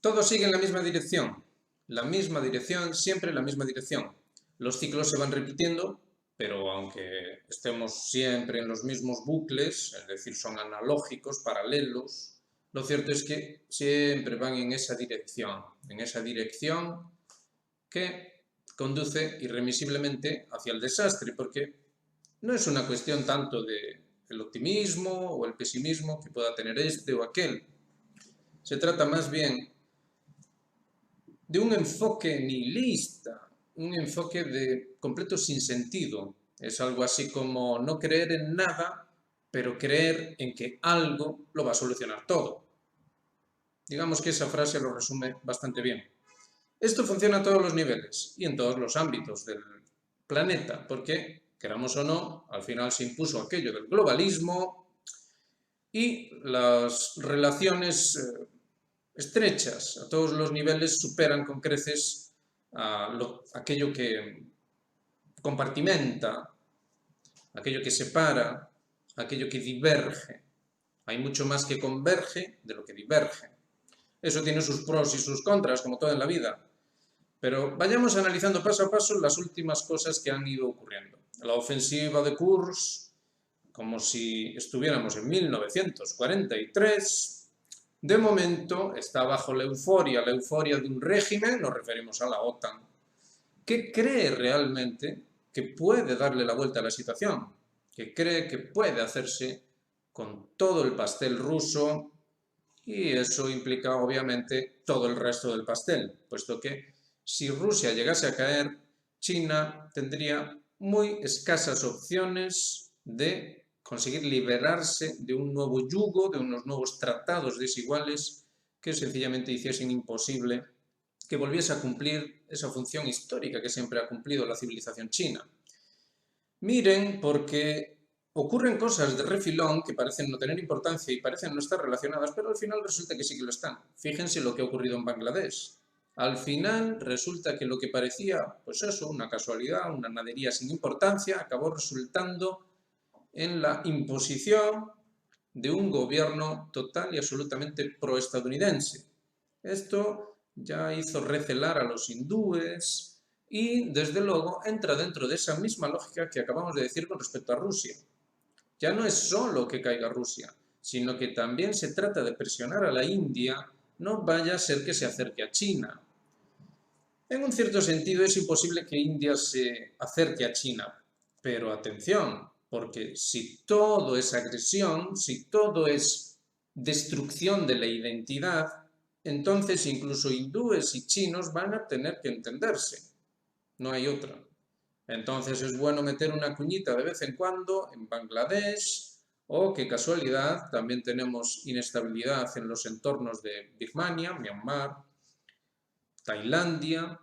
Todos siguen la misma dirección, siempre la misma dirección. Los ciclos se van repitiendo, pero aunque estemos siempre en los mismos bucles, es decir, son analógicos, paralelos, lo cierto es que siempre van en esa dirección que conduce irremisiblemente hacia el desastre, porque no es una cuestión tanto del optimismo o el pesimismo que pueda tener este o aquel. Se trata más bien de un enfoque nihilista, un enfoque de completo sinsentido. Es algo así como no creer en nada, pero creer en que algo lo va a solucionar todo. Digamos que esa frase lo resume bastante bien. Esto funciona a todos los niveles y en todos los ámbitos del planeta, porque, queramos o no, al final se impuso aquello del globalismo y las relaciones estrechas a todos los niveles superan con creces aquello que compartimenta, aquello que separa, aquello que diverge. Hay mucho más que converge de lo que diverge. Eso tiene sus pros y sus contras, como todo en la vida. Pero vayamos analizando paso a paso las últimas cosas que han ido ocurriendo. La ofensiva de Kursk, como si estuviéramos en 1943, de momento está bajo la euforia de un régimen, nos referimos a la OTAN, que cree realmente que puede darle la vuelta a la situación, que cree que puede hacerse con todo el pastel ruso y eso implica obviamente todo el resto del pastel, puesto que si Rusia llegase a caer, China tendría muy escasas opciones de conseguir liberarse de un nuevo yugo, de unos nuevos tratados desiguales que sencillamente hiciesen imposible que volviese a cumplir esa función histórica que siempre ha cumplido la civilización china. Miren, porque ocurren cosas de refilón que parecen no tener importancia y parecen no estar relacionadas, pero al final resulta que sí que lo están. Fíjense lo que ha ocurrido en Bangladesh. Al final resulta que lo que parecía, pues eso, una casualidad, una nadería sin importancia, acabó resultando en la imposición de un gobierno total y absolutamente proestadounidense. Esto ya hizo recelar a los hindúes y, desde luego, entra dentro de esa misma lógica que acabamos de decir con respecto a Rusia. Ya no es solo que caiga Rusia, sino que también se trata de presionar a la India, no vaya a ser que se acerque a China. En un cierto sentido es imposible que India se acerque a China, pero atención, porque si todo es agresión, si todo es destrucción de la identidad, entonces incluso hindúes y chinos van a tener que entenderse. No hay otra. Entonces es bueno meter una cuñita de vez en cuando en Bangladesh o, qué casualidad, también tenemos inestabilidad en los entornos de Birmania, Myanmar, Tailandia.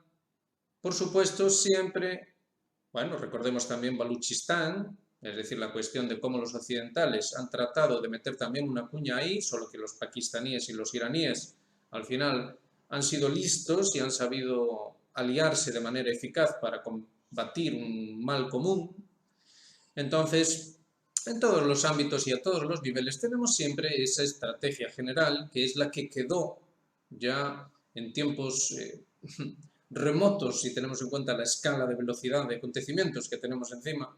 Por supuesto, siempre, bueno, recordemos también Baluchistán, es decir, la cuestión de cómo los occidentales han tratado de meter también una cuña ahí, solo que los pakistaníes y los iraníes al final han sido listos y han sabido aliarse de manera eficaz para combatir un mal común. Entonces, en todos los ámbitos y a todos los niveles tenemos siempre esa estrategia general que es la que quedó ya en tiempos remotos, si tenemos en cuenta la escala de velocidad de acontecimientos que tenemos encima,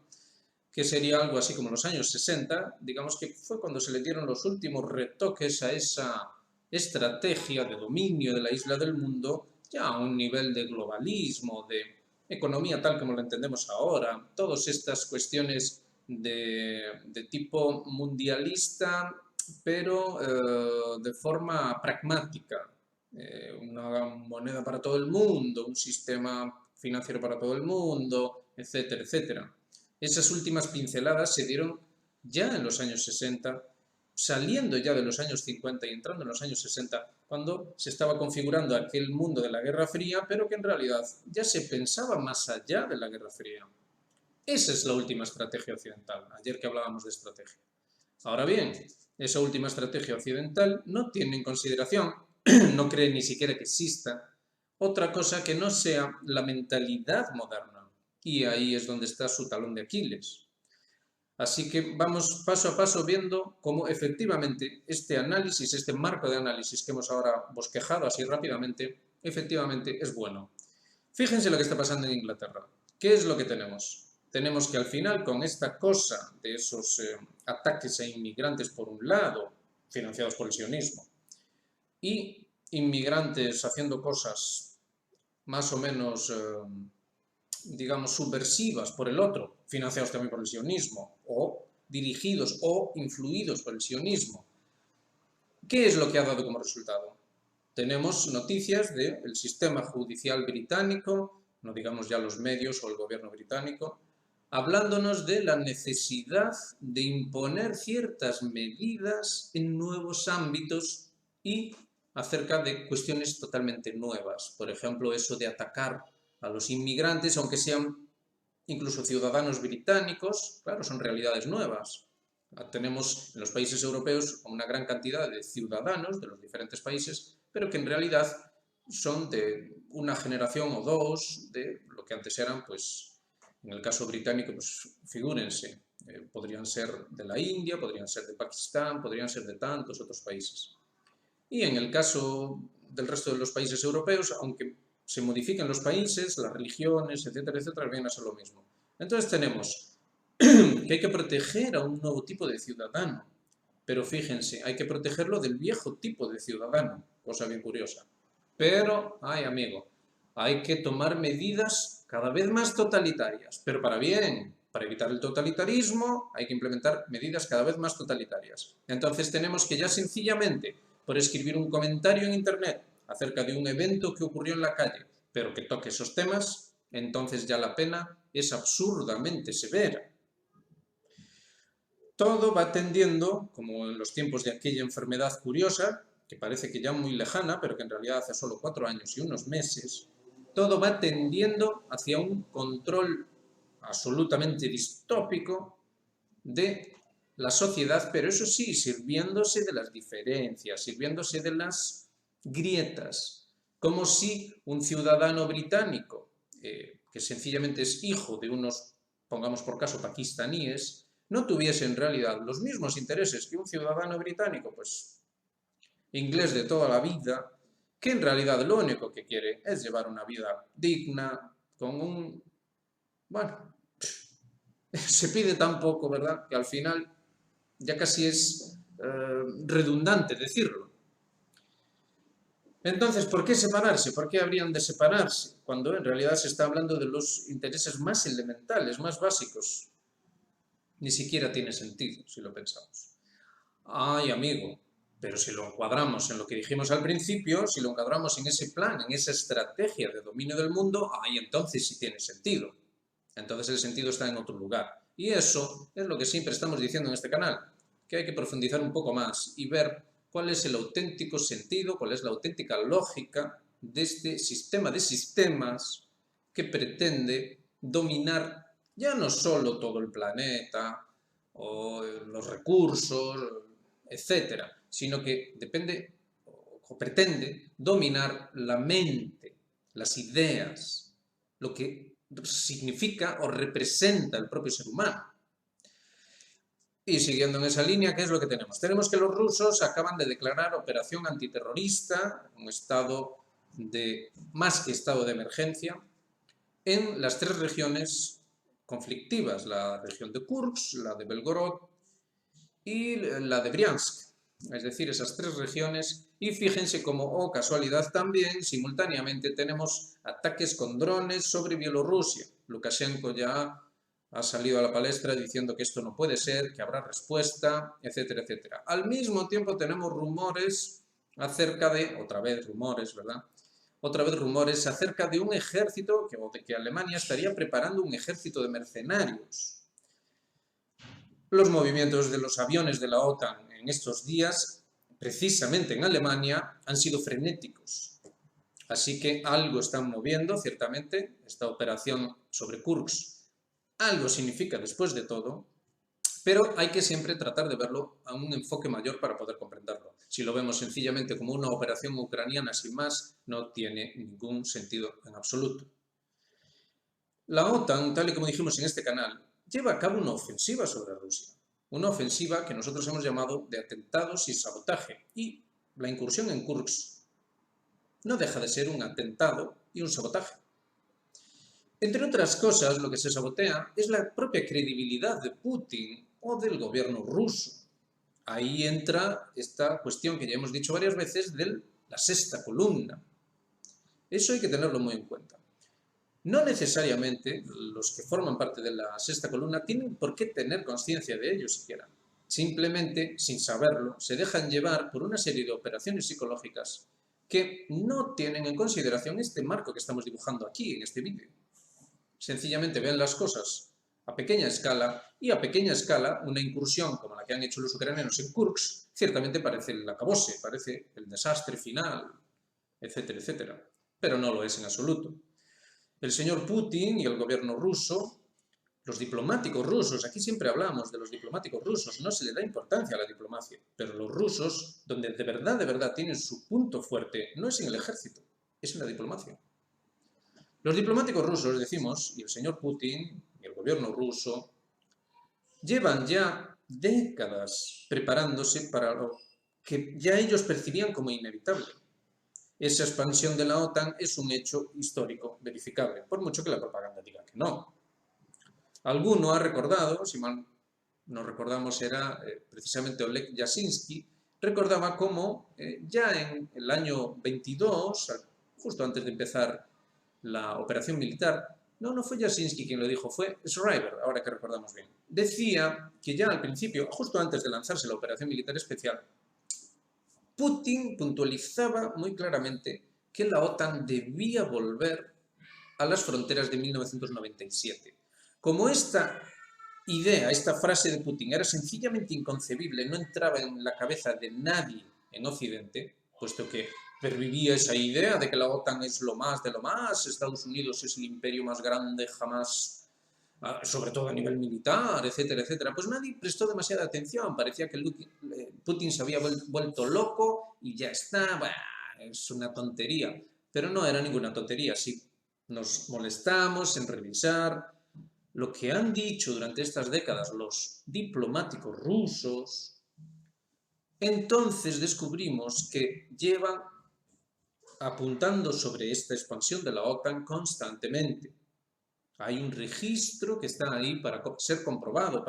que sería algo así como los años 60, digamos que fue cuando se le dieron los últimos retoques a esa estrategia de dominio de la isla del mundo, ya a un nivel de globalismo, de economía tal como la entendemos ahora, todas estas cuestiones de tipo mundialista, pero de forma pragmática, una moneda para todo el mundo, un sistema financiero para todo el mundo, etcétera, etcétera. Esas últimas pinceladas se dieron ya en los años 60, saliendo ya de los años 50 y entrando en los años 60, cuando se estaba configurando aquel mundo de la Guerra Fría, pero que en realidad ya se pensaba más allá de la Guerra Fría. Esa es la última estrategia occidental, ayer que hablábamos de estrategia. Ahora bien, esa última estrategia occidental no tiene en consideración, no cree ni siquiera que exista, otra cosa que no sea la mentalidad moderna. Y ahí es donde está su talón de Aquiles. Así que vamos paso a paso viendo cómo efectivamente este análisis, este marco de análisis que hemos ahora bosquejado así rápidamente, efectivamente es bueno. Fíjense lo que está pasando en Inglaterra. ¿Qué es lo que tenemos? Tenemos que al final, con esta cosa de esos ataques a inmigrantes por un lado, financiados por el sionismo, y inmigrantes haciendo cosas más o menos, digamos, subversivas por el otro, financiados también por el sionismo, o dirigidos o influidos por el sionismo. ¿Qué es lo que ha dado como resultado? Tenemos noticias del sistema judicial británico, no digamos ya los medios o el gobierno británico, hablándonos de la necesidad de imponer ciertas medidas en nuevos ámbitos y acerca de cuestiones totalmente nuevas. Por ejemplo, eso de atacar a los inmigrantes, aunque sean incluso ciudadanos británicos, claro, son realidades nuevas. Tenemos en los países europeos una gran cantidad de ciudadanos de los diferentes países, pero que en realidad son de una generación o dos de lo que antes eran, pues, en el caso británico, pues figúrense, podrían ser de la India, podrían ser de Pakistán, podrían ser de tantos otros países. Y en el caso del resto de los países europeos, aunque se modifiquen los países, las religiones, etcétera, viene a ser lo mismo. Entonces tenemos que hay que proteger a un nuevo tipo de ciudadano, pero fíjense, hay que protegerlo del viejo tipo de ciudadano, cosa bien curiosa. Pero, ay amigo, hay que tomar medidas cada vez más totalitarias, pero para bien, para evitar el totalitarismo hay que implementar medidas cada vez más totalitarias. Entonces tenemos que ya sencillamente, por escribir un comentario en internet acerca de un evento que ocurrió en la calle, pero que toque esos temas, entonces ya la pena es absurdamente severa. Todo va tendiendo, como en los tiempos de aquella enfermedad curiosa, que parece que ya muy lejana, pero que en realidad hace solo 4 años y unos meses, todo va tendiendo hacia un control absolutamente distópico de la sociedad, pero eso sí, sirviéndose de las diferencias, sirviéndose de las grietas, como si un ciudadano británico, que sencillamente es hijo de unos, pongamos por caso, pakistaníes, no tuviese en realidad los mismos intereses que un ciudadano británico, pues inglés de toda la vida, que en realidad lo único que quiere es llevar una vida digna, con un... bueno, se pide tan poco, ¿verdad?, que al final ya casi es redundante decirlo. Entonces, ¿por qué separarse? ¿Por qué habrían de separarse? Cuando en realidad se está hablando de los intereses más elementales, más básicos. Ni siquiera tiene sentido, si lo pensamos. Ay, amigo, pero si lo encuadramos en lo que dijimos al principio, si lo encuadramos en ese plan, en esa estrategia de dominio del mundo, ay, entonces sí tiene sentido. Entonces el sentido está en otro lugar. Y eso es lo que siempre estamos diciendo en este canal, que hay que profundizar un poco más y ver cuál es el auténtico sentido, cuál es la auténtica lógica de este sistema de sistemas que pretende dominar ya no solo todo el planeta o los recursos, etcétera, sino que depende o pretende dominar la mente, las ideas, lo que significa o representa el propio ser humano. Y siguiendo en esa línea, ¿qué es lo que tenemos? Tenemos que los rusos acaban de declarar operación antiterrorista, un estado de, más que estado de emergencia, en las 3 regiones conflictivas, la región de Kursk, la de Belgorod y la de Briansk, es decir, esas 3 regiones. Y fíjense cómo, oh casualidad también, simultáneamente tenemos ataques con drones sobre Bielorrusia. Lukashenko ya ha salido a la palestra diciendo que esto no puede ser, que habrá respuesta, etcétera, etcétera. Al mismo tiempo tenemos rumores acerca de, otra vez rumores, ¿verdad?, otra vez rumores acerca de un ejército, o de que Alemania estaría preparando un ejército de mercenarios. Los movimientos de los aviones de la OTAN en estos días, precisamente en Alemania, han sido frenéticos. Así que algo están moviendo, ciertamente, esta operación sobre Kursk. Algo significa después de todo, pero hay que siempre tratar de verlo a un enfoque mayor para poder comprenderlo. Si lo vemos sencillamente como una operación ucraniana sin más, no tiene ningún sentido en absoluto. La OTAN, tal y como dijimos en este canal, lleva a cabo una ofensiva sobre Rusia. Una ofensiva que nosotros hemos llamado de atentados y sabotaje. Y la incursión en Kursk no deja de ser un atentado y un sabotaje. Entre otras cosas, lo que se sabotea es la propia credibilidad de Putin o del gobierno ruso. Ahí entra esta cuestión que ya hemos dicho varias veces de la sexta columna. Eso hay que tenerlo muy en cuenta. No necesariamente los que forman parte de la sexta columna tienen por qué tener conciencia de ello siquiera. Simplemente, sin saberlo, se dejan llevar por una serie de operaciones psicológicas que no tienen en consideración este marco que estamos dibujando aquí en este vídeo. Sencillamente ven las cosas a pequeña escala y a pequeña escala una incursión como la que han hecho los ucranianos en Kursk ciertamente parece el acabose, parece el desastre final, etcétera, etcétera. Pero no lo es en absoluto. El señor Putin y el gobierno ruso, los diplomáticos rusos, aquí siempre hablamos de los diplomáticos rusos, no se le da importancia a la diplomacia, pero los rusos, donde de verdad tienen su punto fuerte, no es en el ejército, es en la diplomacia. Los diplomáticos rusos, decimos, y el señor Putin y el gobierno ruso, llevan ya décadas preparándose para lo que ya ellos percibían como inevitable. Esa expansión de la OTAN es un hecho histórico verificable, por mucho que la propaganda diga que no. Alguno ha recordado, si mal no recordamos era precisamente Oleg Yasinski, recordaba cómo ya en el año 22, justo antes de empezar la operación militar, no fue Yasinski quien lo dijo, fue Schreiber, ahora que recordamos bien. Decía que ya al principio, justo antes de lanzarse la operación militar especial, Putin puntualizaba muy claramente que la OTAN debía volver a las fronteras de 1997. Como esta idea, esta frase de Putin era sencillamente inconcebible, no entraba en la cabeza de nadie en Occidente, puesto que pervivía esa idea de que la OTAN es lo más de lo más, Estados Unidos es el imperio más grande jamás, sobre todo a nivel militar, etcétera, etcétera, pues nadie prestó demasiada atención, parecía que Putin se había vuelto loco y ya está, bah, es una tontería, pero no era ninguna tontería, si nos molestamos en revisar lo que han dicho durante estas décadas los diplomáticos rusos, entonces descubrimos que llevan apuntando sobre esta expansión de la OTAN constantemente. Hay un registro que está ahí para ser comprobado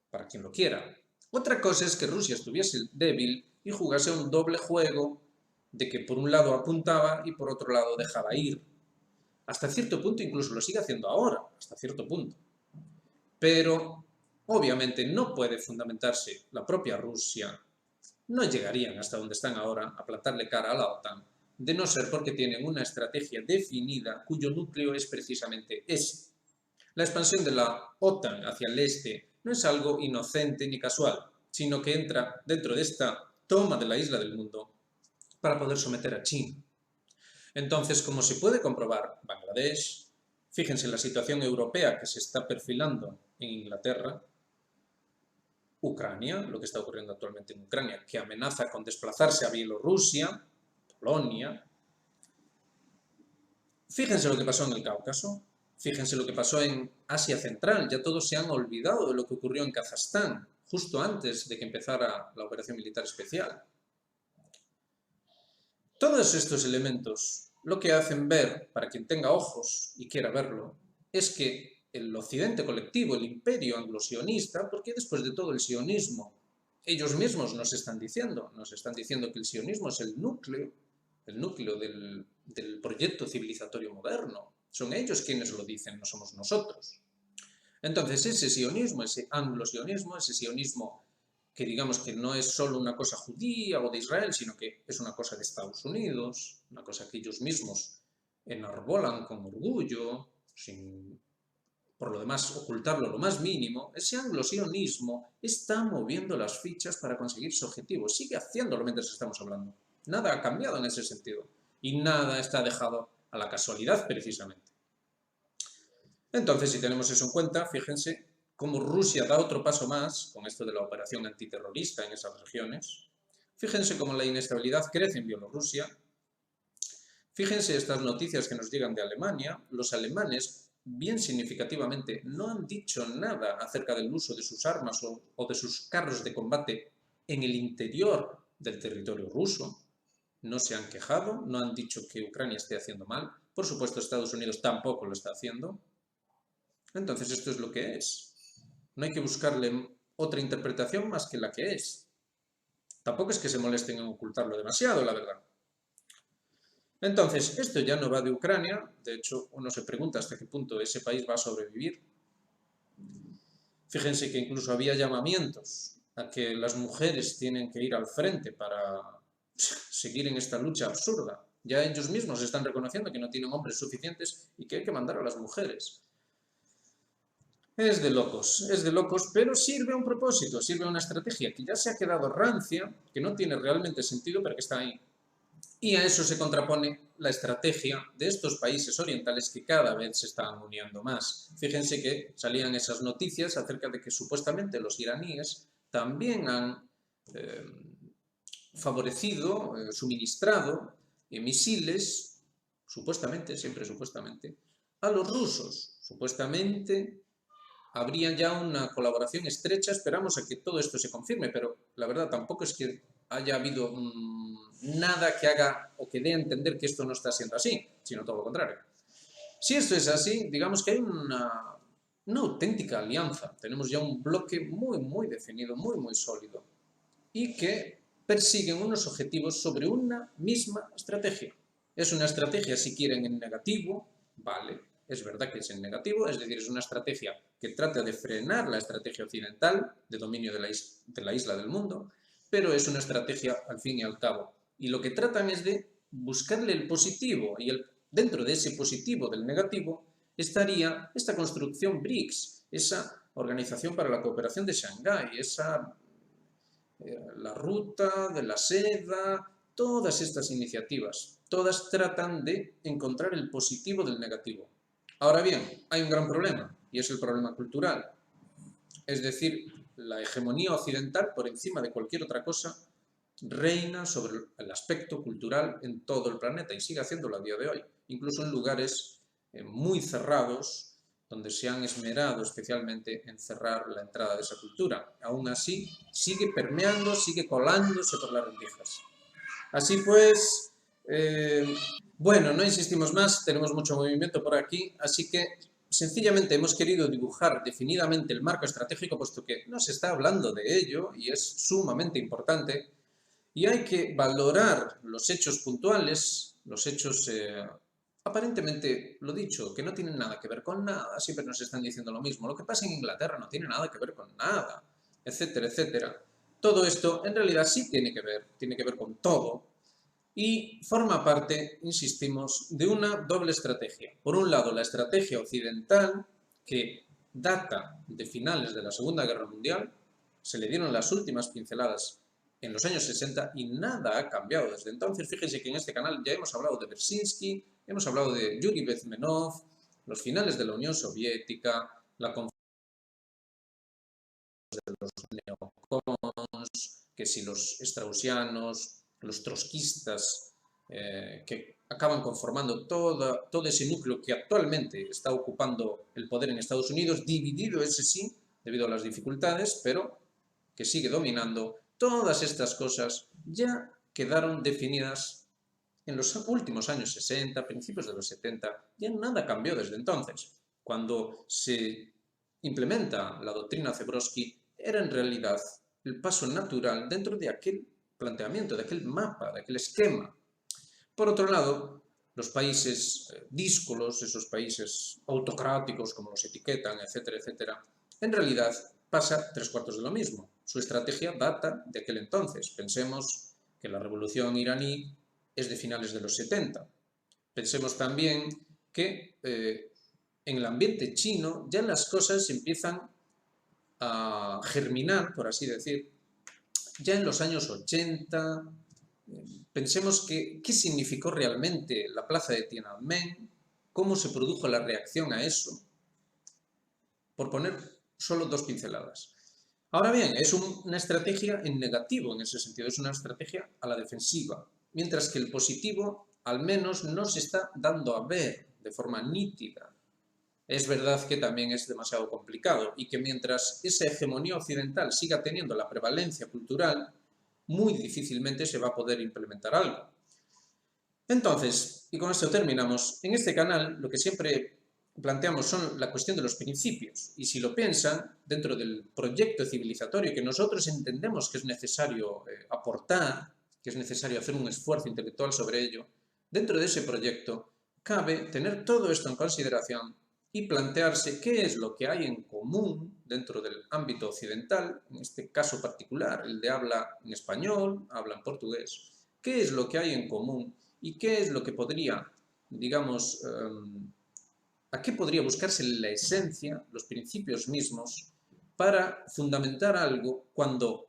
para quien lo quiera. Otra cosa es que Rusia estuviese débil y jugase un doble juego de que por un lado apuntaba y por otro lado dejaba ir. Hasta cierto punto incluso lo sigue haciendo ahora, hasta cierto punto. Pero obviamente no puede fundamentarse la propia Rusia. No llegarían hasta donde están ahora a plantarle cara a la OTAN, de no ser porque tienen una estrategia definida cuyo núcleo es precisamente ese. La expansión de la OTAN hacia el este no es algo inocente ni casual, sino que entra dentro de esta toma de la isla del mundo para poder someter a China. Entonces, como se puede comprobar, Bangladesh, fíjense en la situación europea que se está perfilando en Inglaterra, Ucrania, lo que está ocurriendo actualmente en Ucrania, que amenaza con desplazarse a Bielorrusia, Polonia. Fíjense lo que pasó en el Cáucaso, fíjense lo que pasó en Asia Central, ya todos se han olvidado de lo que ocurrió en Kazajstán, justo antes de que empezara la operación militar especial. Todos estos elementos lo que hacen ver, para quien tenga ojos y quiera verlo, es que el occidente colectivo, el imperio anglo-sionista, porque después de todo el sionismo, ellos mismos nos están diciendo que el sionismo es el núcleo del proyecto civilizatorio moderno. Son ellos quienes lo dicen, no somos nosotros. Entonces ese sionismo, ese anglo-sionismo, ese sionismo que digamos que no es solo una cosa judía o de Israel, sino que es una cosa de Estados Unidos, una cosa que ellos mismos enarbolan con orgullo, sin por lo demás ocultarlo lo más mínimo, ese anglo-sionismo está moviendo las fichas para conseguir su objetivo, sigue haciéndolo mientras estamos hablando. Nada ha cambiado en ese sentido y nada está dejado a la casualidad precisamente. Entonces, si tenemos eso en cuenta, fíjense cómo Rusia da otro paso más con esto de la operación antiterrorista en esas regiones. Fíjense cómo la inestabilidad crece en Bielorrusia. Fíjense estas noticias que nos llegan de Alemania. Los alemanes bien significativamente, no han dicho nada acerca del uso de sus armas o de sus carros de combate en el interior del territorio ruso. No se han quejado, no han dicho que Ucrania esté haciendo mal. Por supuesto, Estados Unidos tampoco lo está haciendo. Entonces, esto es lo que es. No hay que buscarle otra interpretación más que la que es. Tampoco es que se molesten en ocultarlo demasiado, la verdad. Entonces, esto ya no va de Ucrania. De hecho, uno se pregunta hasta qué punto ese país va a sobrevivir. Fíjense que incluso había llamamientos a que las mujeres tienen que ir al frente para seguir en esta lucha absurda. Ya ellos mismos están reconociendo que no tienen hombres suficientes y que hay que mandar a las mujeres. Es de locos, pero sirve a un propósito, sirve a una estrategia que ya se ha quedado rancia, que no tiene realmente sentido, pero que está ahí. Y a eso se contrapone la estrategia de estos países orientales que cada vez se están uniendo más. Fíjense que salían esas noticias acerca de que supuestamente los iraníes también han favorecido, suministrado misiles, supuestamente, siempre supuestamente, a los rusos. Supuestamente habría ya una colaboración estrecha, esperamos a que todo esto se confirme, pero la verdad tampoco es que haya habido nada que haga o que dé a entender que esto no está siendo así, sino todo lo contrario. Si esto es así, digamos que hay una auténtica alianza, tenemos ya un bloque muy definido, muy sólido, y que persiguen unos objetivos sobre una misma estrategia. Es una estrategia, si quieren, en negativo, vale, es verdad que es en negativo, es decir, es una estrategia que trata de frenar la estrategia occidental de dominio de la isla del mundo, pero es una estrategia al fin y al cabo. Y lo que tratan es de buscarle el positivo, y dentro de ese positivo del negativo estaría esta construcción BRICS, esa Organización para la Cooperación de Shanghái, la ruta de la seda, todas estas iniciativas, todas tratan de encontrar el positivo del negativo. Ahora bien, hay un gran problema, y es el problema cultural. Es decir, la hegemonía occidental, por encima de cualquier otra cosa, reina sobre el aspecto cultural en todo el planeta y sigue haciéndolo a día de hoy, incluso en lugares muy cerrados, donde se han esmerado especialmente en cerrar la entrada de esa cultura. Aún así, sigue permeando, sigue colándose por las rendijas. Así pues, bueno, no insistimos más, tenemos mucho movimiento por aquí, así que sencillamente hemos querido dibujar definidamente el marco estratégico, puesto que no se está hablando de ello y es sumamente importante, y hay que valorar los hechos puntuales, los hechos aparentemente, lo dicho, que no tienen nada que ver con nada, siempre nos están diciendo lo mismo. Lo que pasa en Inglaterra no tiene nada que ver con nada, etcétera, etcétera. Todo esto en realidad sí tiene que ver con todo y forma parte, insistimos, de una doble estrategia. Por un lado, la estrategia occidental, que data de finales de la Segunda Guerra Mundial, se le dieron las últimas pinceladas en los años 60 y nada ha cambiado desde entonces. Fíjense que en este canal ya hemos hablado de Brzezinski, hemos hablado de Yuri Bezmenov, los finales de la Unión Soviética, la conferencia de los neocons, que si los straussianos, los trotskistas, que acaban conformando todo ese núcleo que actualmente está ocupando el poder en Estados Unidos, dividido ese sí, debido a las dificultades, pero que sigue dominando. Todas estas cosas ya quedaron definidas en los últimos años 60, principios de los 70, ya nada cambió desde entonces. Cuando se implementa la doctrina Zebrowski, era en realidad el paso natural dentro de aquel planteamiento, de aquel mapa, de aquel esquema. Por otro lado, los países díscolos, esos países autocráticos, como los etiquetan, etcétera, etcétera, en realidad pasa 3/4 de lo mismo. Su estrategia data de aquel entonces. Pensemos que la revolución iraní es de finales de los 70. Pensemos también que en el ambiente chino ya las cosas empiezan a germinar, por así decir, ya en los años 80. Pensemos qué significó realmente la plaza de Tiananmen, cómo se produjo la reacción a eso, por poner solo 2 pinceladas. Ahora bien, es una estrategia en negativo en ese sentido, es una estrategia a la defensiva, mientras que el positivo al menos no se está dando a ver de forma nítida. Es verdad que también es demasiado complicado y que mientras esa hegemonía occidental siga teniendo la prevalencia cultural, muy difícilmente se va a poder implementar algo. Entonces, y con esto terminamos, en este canal lo que siempre planteamos son la cuestión de los principios. Y si lo piensan, dentro del proyecto civilizatorio que nosotros entendemos que es necesario aportar, que es necesario hacer un esfuerzo intelectual sobre ello, dentro de ese proyecto cabe tener todo esto en consideración y plantearse qué es lo que hay en común dentro del ámbito occidental, en este caso particular, el de habla en español, habla en portugués, qué es lo que hay en común y qué es lo que podría, digamos, a qué podría buscarse la esencia, los principios mismos, para fundamentar algo cuando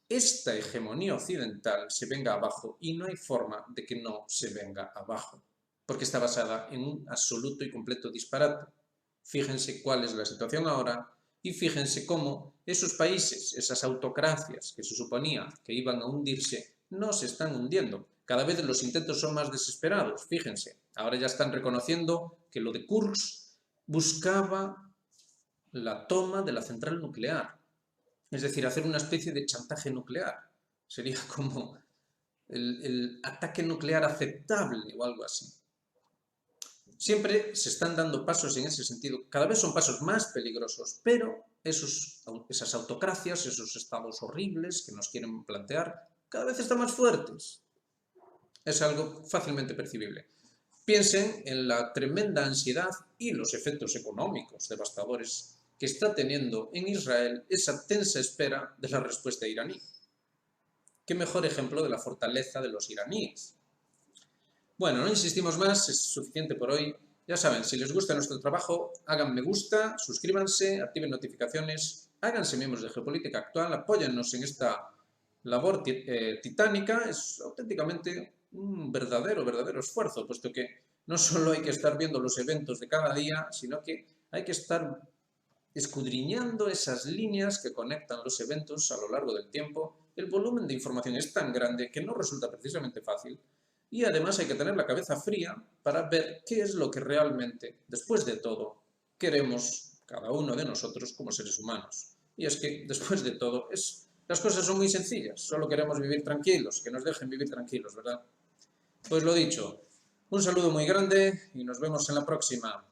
esta hegemonía occidental se venga abajo y no hay forma de que no se venga abajo, porque está basada en un absoluto y completo disparate. Fíjense cuál es la situación ahora y fíjense cómo esos países, esas autocracias que se suponía que iban a hundirse, no se están hundiendo. Cada vez los intentos son más desesperados, fíjense. Ahora ya están reconociendo que lo de Kursk buscaba la toma de la central nuclear. Es decir, hacer una especie de chantaje nuclear. Sería como el ataque nuclear aceptable o algo así. Siempre se están dando pasos en ese sentido. Cada vez son pasos más peligrosos, pero esas autocracias, esos estados horribles que nos quieren plantear, cada vez están más fuertes. Es algo fácilmente percibible. Piensen en la tremenda ansiedad y los efectos económicos devastadores que está teniendo en Israel esa tensa espera de la respuesta iraní. ¿Qué mejor ejemplo de la fortaleza de los iraníes? Bueno, no insistimos más, es suficiente por hoy. Ya saben, si les gusta nuestro trabajo, hagan me gusta, suscríbanse, activen notificaciones, háganse miembros de Geopolítica Actual, apóyennos en esta labor titánica. Es auténticamente un verdadero esfuerzo, puesto que no solo hay que estar viendo los eventos de cada día, sino que hay que estar escudriñando esas líneas que conectan los eventos a lo largo del tiempo. El volumen de información es tan grande que no resulta precisamente fácil y además hay que tener la cabeza fría para ver qué es lo que realmente, después de todo, queremos cada uno de nosotros como seres humanos. Y es que, después de todo, las cosas son muy sencillas. Solo queremos vivir tranquilos, que nos dejen vivir tranquilos, ¿verdad? Pues lo dicho, un saludo muy grande y nos vemos en la próxima.